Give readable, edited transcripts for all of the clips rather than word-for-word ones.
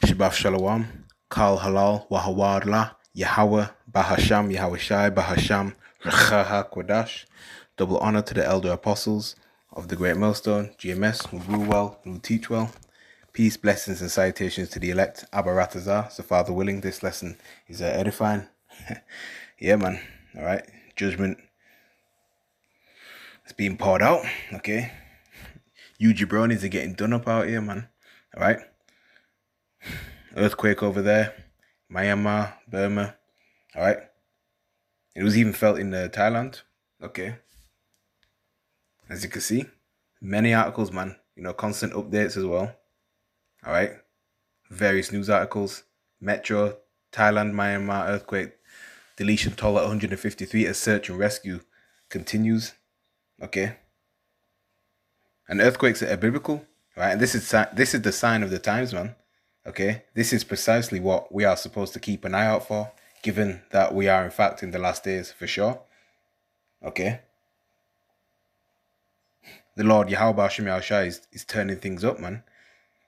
Shabbat Shalom, Kal Halal, Wahawadla, Yahweh, Bahasham, Yahushai, Bahasham, Rechaha Kodash. Double honor to the elder apostles of the Great Millstone, GMS, who rule well, who teach well. Peace, blessings, and salutations to the elect, Abaratazar. So, Father willing, this lesson is edifying. Yeah, man. All right. Judgment is being poured out. Okay. You jabronis are getting done up out here, man. All right. Earthquake over there. Myanmar, Burma. All right. It was even felt in Thailand. Okay. As you can see, many articles, man. Constant updates as well. All right. Various news articles. Metro, Thailand, Myanmar earthquake. Deletion toll at 153 as search and rescue continues. Okay. And earthquakes are biblical, right? And this is the sign of the times, man. Okay. This is precisely what we are supposed to keep an eye out for, given that we are in fact in the last days for sure. Okay. The Lord Yahweh Hashem Yahushua is turning things up, man.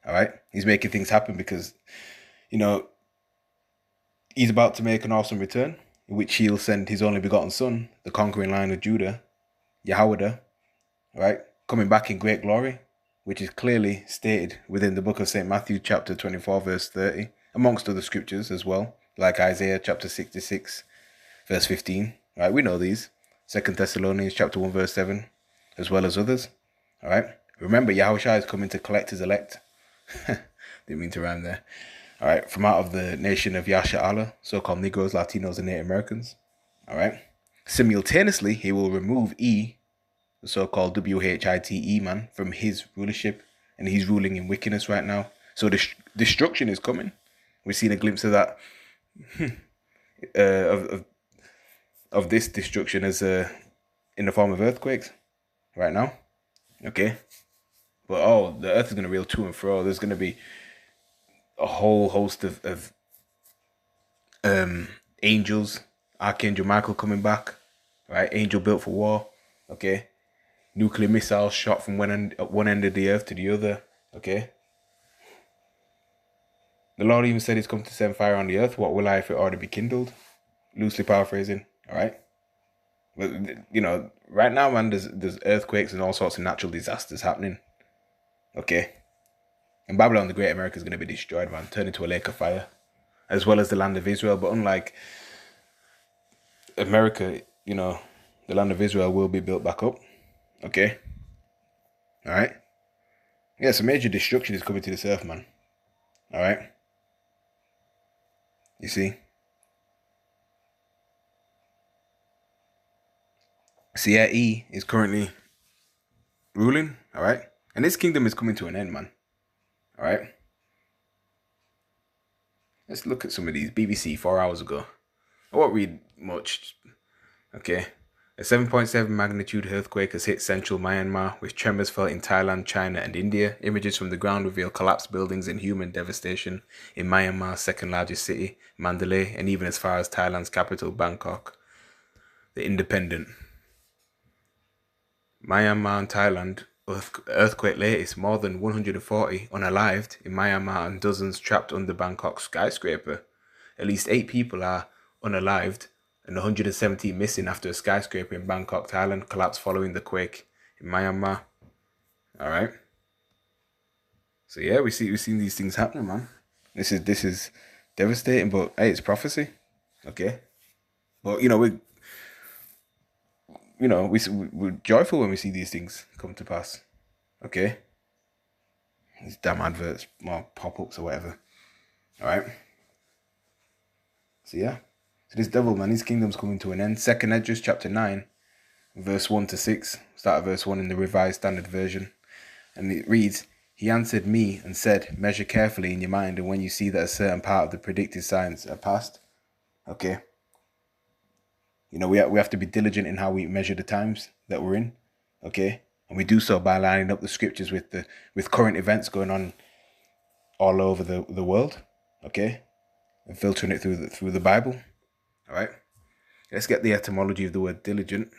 All right. He's making things happen because, he's about to make an awesome return, in which he'll send his only begotten son, the conquering lion of Judah, Yahweh, right? Coming back in great glory, which is clearly stated within the book of St. Matthew, chapter 24, verse 30, amongst other scriptures as well, like Isaiah, chapter 66, verse 15, right? We know these. 2 Thessalonians, chapter 1, verse 7, as well as others, all right? Remember, Yahushua is coming to collect his elect. Didn't mean to rhyme there. All right, from out of the nation of Yasha Allah, so-called Negroes, Latinos, and Native Americans. All right. Simultaneously, he will remove E, the so-called WHITE man, from his rulership, and he's ruling in wickedness right now. So destruction is coming. We've seen a glimpse of that, of this destruction as in the form of earthquakes right now. Okay. But the earth is going to reel to and fro. There's going to be a whole host of angels. Archangel Michael coming back, right? Angel built for war. Okay. Nuclear missiles shot from one end of the earth to the other. Okay. The Lord even said he's come to send fire on the earth. What will I if it already be kindled? Loosely paraphrasing. All right. But right now, man, there's earthquakes and all sorts of natural disasters happening. Okay. And Babylon the Great America is going to be destroyed, man, turned into a lake of fire, as well as the land of Israel. But unlike America, the land of Israel will be built back up. Okay. All right. Yeah, so major destruction is coming to this earth, man. All right. You see? E is currently ruling. All right. And this kingdom is coming to an end, man. All right. Let's look at some of these. BBC 4 hours ago. I won't read much. Okay. A 7.7 magnitude earthquake has hit central Myanmar, with tremors felt in Thailand, China, and India. Images from the ground reveal collapsed buildings and human devastation in Myanmar's second largest city, Mandalay, and even as far as Thailand's capital, Bangkok. The Independent. Myanmar and Thailand. Earthquake latest, more than 140 unalived in Myanmar and dozens trapped under Bangkok's skyscraper. At least 8 people are unalived and 117 missing after a skyscraper in Bangkok, Thailand collapsed following the quake in Myanmar. All right. So yeah, we've seen these things happening, man. This is devastating, but hey, it's prophecy. Okay. But we're joyful when we see these things come to pass. Okay. These damn adverts, more pop-ups or whatever. All right. So yeah. So this devil, man, his kingdom's coming to an end. 2nd Esdras chapter 9, verse 1 to 6. Start at verse 1 in the Revised Standard Version. And it reads, "He answered me and said, measure carefully in your mind, and when you see that a certain part of the predicted signs are past." Okay. We have to be diligent in how we measure the times that we're in. Okay. And we do so by lining up the scriptures with current events going on all over the world. Okay. And filtering it through the Bible. All right. Let's get the etymology of the word diligent.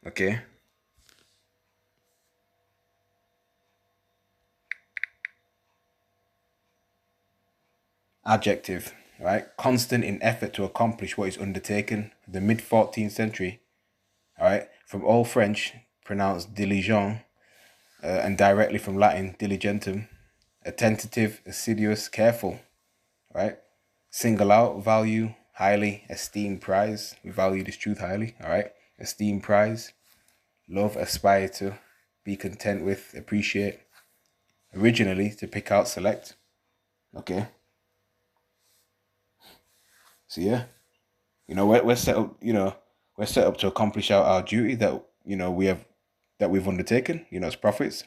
Okay. adjective, right? Constant in effort to accomplish what is undertaken. The mid 14th century, all right? From Old French, pronounced diligent, and directly from Latin, diligentum, attentive, assiduous, careful, right? Single out, value, highly, esteem, prize. We value this truth highly, all right? Esteem, prize, love, aspire to, be content with, appreciate. Originally, to pick out, select. Okay. So yeah, we're set up. We're set up to accomplish our duty that we've undertaken. As prophets.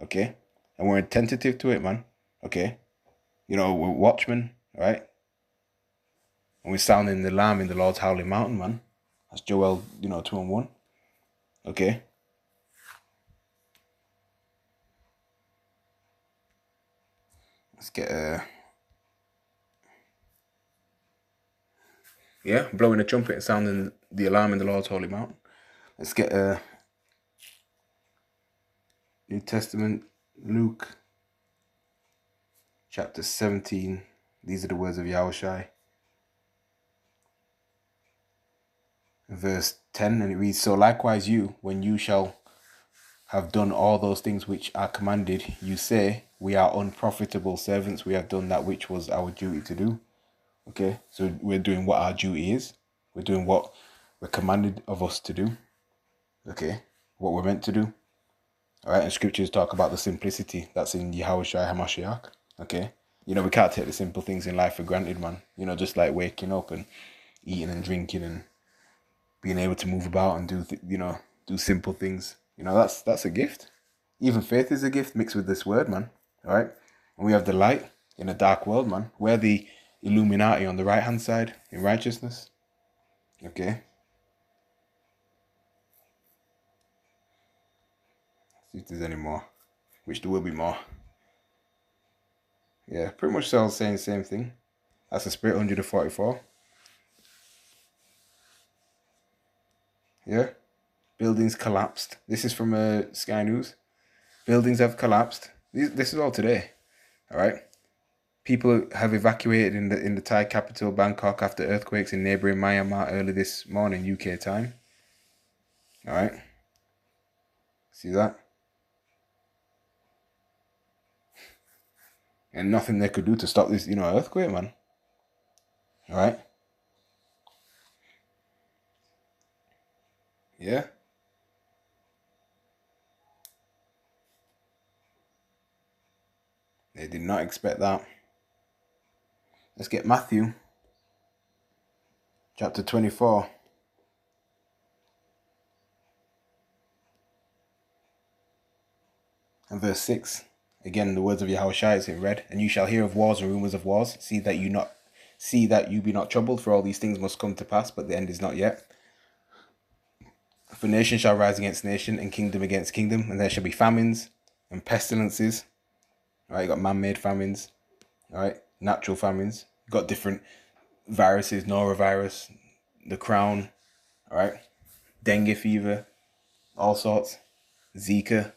Okay, and we're attentive to it, man. Okay, we're watchmen, right? And we're sounding the alarm in the Lord's holy mountain, man. That's Joel, 2:1. Okay. Let's get blowing a trumpet and sounding the alarm in the Lord's holy mountain. Let's get New Testament, Luke, chapter 17. These are the words of Yahushai. Verse 10, and it reads, "So likewise you, when you shall have done all those things which are commanded, you say, we are unprofitable servants, we have done that which was our duty to do." Okay, so we're doing what our duty is. We're doing what we're commanded of us to do. Okay, what we're meant to do. All right, and scriptures talk about the simplicity that's in Yahushua HaMashiach. Okay, we can't take the simple things in life for granted, man. Just like waking up and eating and drinking and being able to move about and do simple things. That's a gift. Even faith is a gift mixed with this word, man. All right, and we have the light in a dark world, man. We're the Illuminati on the right hand side in righteousness. Okay. Let's see if there's any more, which there will be more. Yeah, pretty much all saying the same thing. That's the Spirit 144. Yeah. Buildings collapsed. This is from Sky News. Buildings have collapsed. This is all today. All right. People have evacuated in the Thai capital, Bangkok, after earthquakes in neighboring Myanmar early this morning, UK time. All right. See that? And nothing they could do to stop this, earthquake, man. All right. Yeah. They did not expect that. Let's get Matthew, chapter 24. And verse 6. Again, the words of Yahushua is in red. "And you shall hear of wars and rumors of wars. See that you be not troubled, for all these things must come to pass, but the end is not yet. For nation shall rise against nation, and kingdom against kingdom, and there shall be famines and pestilences." All right, you got man-made famines. All right, natural famines. You got different viruses, norovirus, the crown. All right, dengue fever, all sorts, Zika.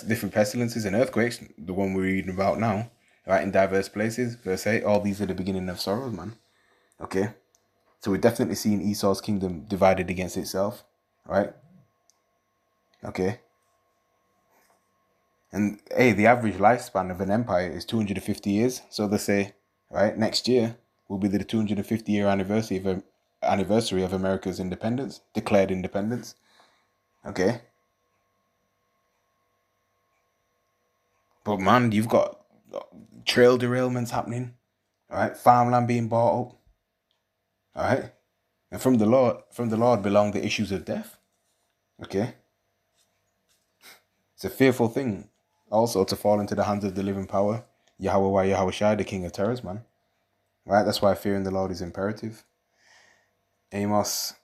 Different pestilences and earthquakes, the one we're reading about now, right, in diverse places. Verse 8, all these are the beginning of sorrows, man. Okay, so we're definitely seeing Esau's kingdom divided against itself, right? Okay, and hey, the average lifespan of an empire is 250 years. So they say, right, next year will be the 250-year anniversary of America's independence, declared independence. Okay. But man, you've got trail derailments happening, all right? Farmland being bought up, all right? And from the Lord belong the issues of death. Okay? It's a fearful thing also to fall into the hands of the living power, Yahweh Yahushai, the King of terrors, man. Right? That's why fearing the Lord is imperative. Amos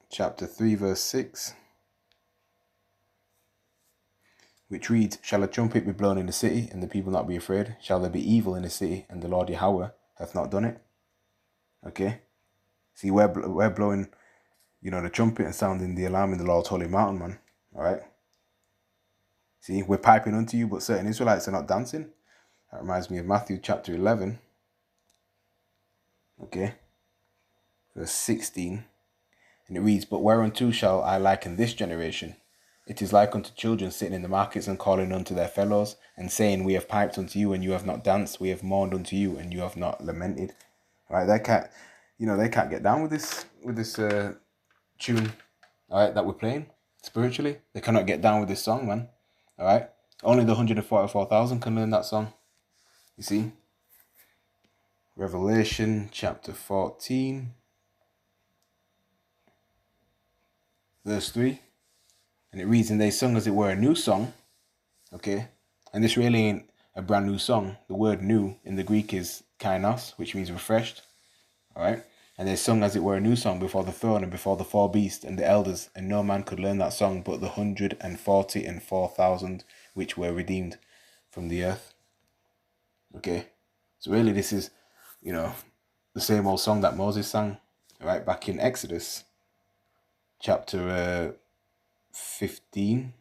chapter 3, verse 6. Which reads, "Shall a trumpet be blown in the city, and the people not be afraid? Shall there be evil in the city, and the Lord Yahweh hath not done it?" Okay? See, we're blowing, the trumpet and sounding the alarm in the Lord's holy mountain, man. All right? See, we're piping unto you, but certain Israelites are not dancing. That reminds me of Matthew chapter 11. Okay. Verse 16. And it reads, "But whereunto shall I liken this generation? It is like unto children sitting in the markets and calling unto their fellows, and saying, We have piped unto you, and you have not danced. We have mourned unto you, and you have not lamented." Right? They can't get down with this tune, all right, that we're playing spiritually. They cannot get down with this song, man. All right? Only the 144,000 can learn that song. You see? Revelation chapter 14, verse 3. And it reads, "And they sung as it were a new song." Okay? And this really ain't a brand new song. The word new in the Greek is kainos, which means refreshed. All right? And they sung as it were a new song before the throne and before the four beasts and the elders, and no man could learn that song but the 144,000 which were redeemed from the earth. Okay? So really this is, the same old song that Moses sang, right, back in Exodus chapter 15.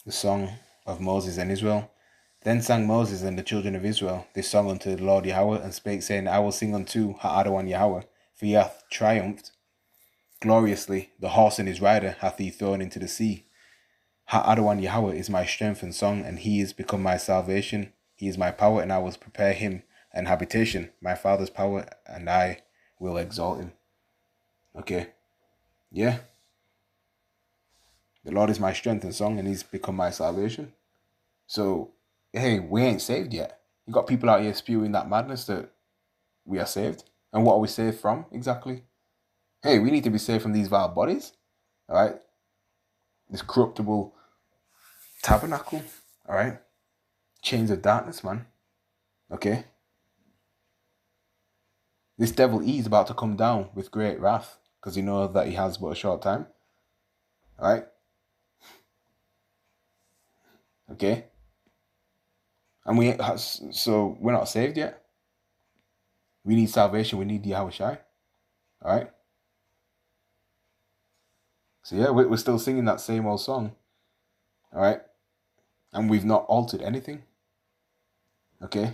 The song of Moses and Israel. Then sang Moses and the children of Israel this song unto the Lord Yahweh, and spake, saying, I will sing unto Ha'adawan Yahweh, for he hath triumphed gloriously. The horse and his rider hath he thrown into the sea. Ha'adawan Yahweh is my strength and song, and he is become my salvation. He is my power, and I will prepare him an habitation, my father's power, and I will exalt him. Okay. Yeah. The Lord is my strength and song, and he's become my salvation. So, hey, we ain't saved yet. You got people out here spewing that madness that we are saved. And what are we saved from exactly? Hey, we need to be saved from these vile bodies. All right? This corruptible tabernacle. All right? Chains of darkness, man. Okay? This devil, he's about to come down with great wrath because he knows that he has but a short time. All right? Okay? And so we're not saved yet. We need salvation. We need Yahweh Shai. All right? So yeah, we're still singing that same old song. All right? And we've not altered anything. Okay?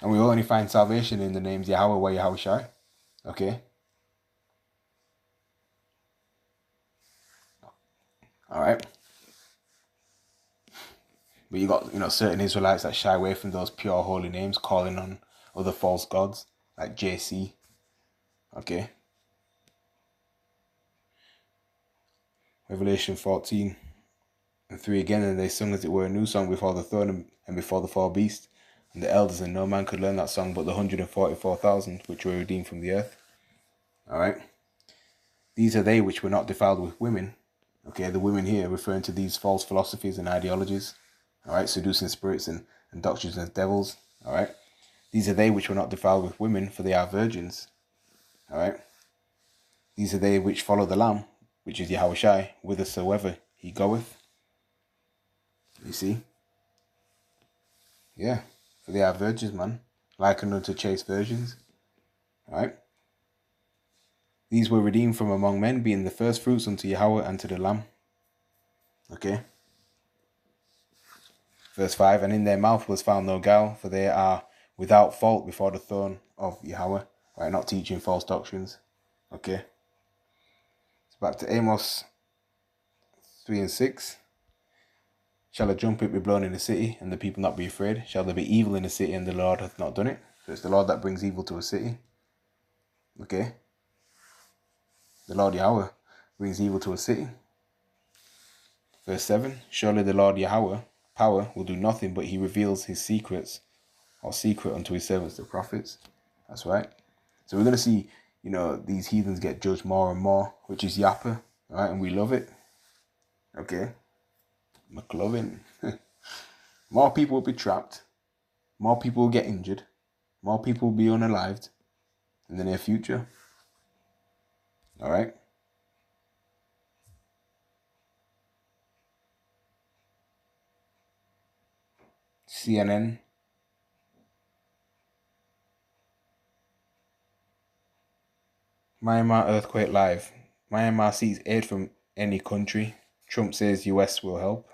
And we only find salvation in the names Yahweh wa Yahweh Shai. Okay? All right? But you got, certain Israelites that shy away from those pure holy names, calling on other false gods, like JC. Okay? Revelation 14 and 3 again, and they sung as it were a new song before the throne and before the four beasts and the elders, and no man could learn that song but the 144,000 which were redeemed from the earth. All right? These are they which were not defiled with women. Okay, the women here referring to these false philosophies and ideologies. All right, seducing spirits and doctrines of devils. All right, these are they which were not defiled with women, for they are virgins. All right, these are they which follow the Lamb, which is Yahweh Shai, whithersoever he goeth. You see? Yeah, for they are virgins, man, likened unto chaste virgins. All right. These were redeemed from among men, being the first fruits unto Yahweh and to the Lamb. Okay. Verse 5, and in their mouth was found no guile, for they are without fault before the throne of Yahweh. Right, not teaching false doctrines. Okay. So back to Amos 3 and 6. Shall a trumpet be blown in the city, and the people not be afraid? Shall there be evil in the city, and the Lord hath not done it? So it's the Lord that brings evil to a city. Okay. The Lord Yahweh brings evil to a city. Verse 7, surely the Lord Yahweh, power, will do nothing, but he reveals his secrets, or secret unto his servants, the prophets. That's right. So we're going to see, these heathens get judged more and more, which is Yappa, right? And we love it. Okay. McLovin. More people will be trapped. More people will get injured. More people will be unalived in the near future. All right. CNN. Myanmar earthquake live. Myanmar seeks aid from any country. Trump says US will help.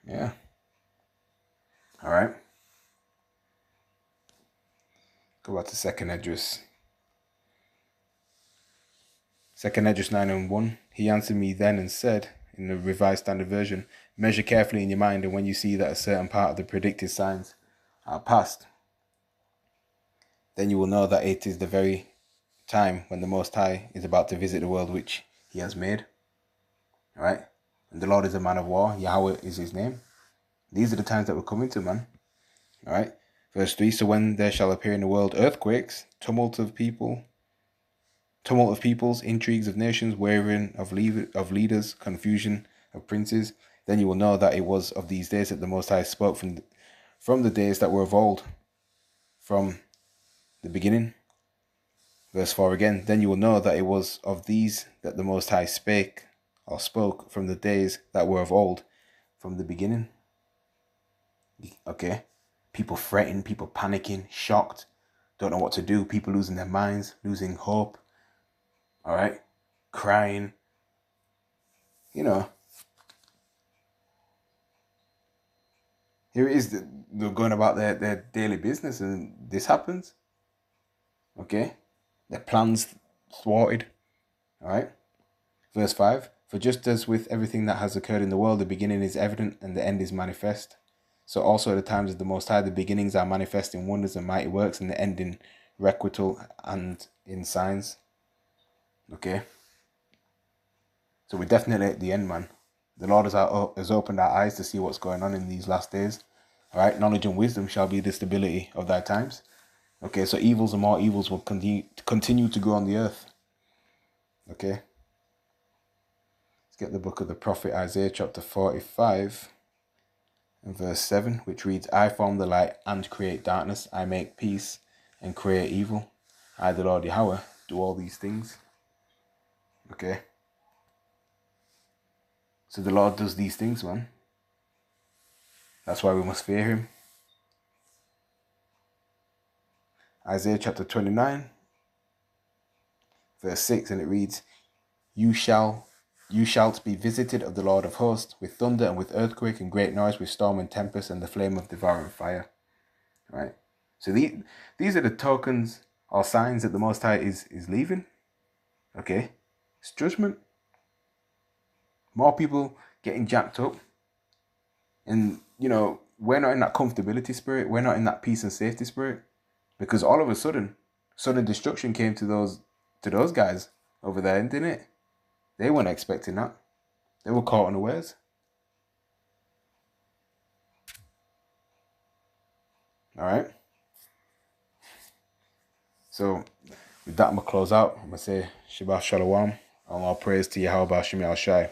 Yeah. All right. Go back to second Esdras. Second Esdras 9:1. He answered me then and said, in the Revised Standard Version, measure carefully in your mind, and when you see that a certain part of the predicted signs are past, then you will know that it is the very time when the Most High is about to visit the world which he has made. Right? And the Lord is a man of war. Yahweh is his name. These are the times that we're coming to, man. Alright? Verse 3, so when there shall appear in the world earthquakes, tumult of peoples, intrigues of nations, wavering of leaders, confusion of princes, then you will know that it was of these days that the Most High spoke from the days that were of old, from the beginning. Verse 4 again, then you will know that it was of these that the Most High spoke from the days that were of old, from the beginning. Okay? People fretting, people panicking, shocked, don't know what to do, people losing their minds, losing hope, alright? Crying, you know. Here it is, they're going about their daily business and this happens. Okay? Their plans thwarted. Alright? Verse 5, for just as with everything that has occurred in the world, the beginning is evident and the end is manifest. So also at the times of the Most High, the beginnings are manifest in wonders and mighty works, and the end in requital and in signs. Okay? So we're definitely at the end, man. The Lord has opened our eyes to see what's going on in these last days. Alright? Knowledge and wisdom shall be the stability of thy times. Okay, so evils and more evils will continue to grow on the earth. Okay? Let's get the book of the prophet Isaiah chapter 45 and verse 7, which reads, I form the light and create darkness. I make peace and create evil. I, the Lord Yahweh, do all these things. Okay? So the Lord does these things, man. That's why we must fear him. Isaiah chapter 29, verse 6, and it reads, You shalt be visited of the Lord of hosts, with thunder and with earthquake and great noise, with storm and tempest and the flame of devouring fire. Right? So these are the tokens or signs that the Most High is leaving. Okay? It's judgment. More people getting jacked up. And, you know, we're not in that comfortability spirit. We're not in that peace and safety spirit. Because all of a sudden destruction came to those guys over there, didn't it? They weren't expecting that. They were caught unawares. Alright? So, with that, I'm going to close out. I'm going to say, Shabbat Shalom. And all praise to Yahweh Bashim Al Shai.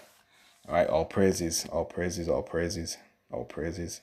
Alright, all praises, all praises, all praises, all praises.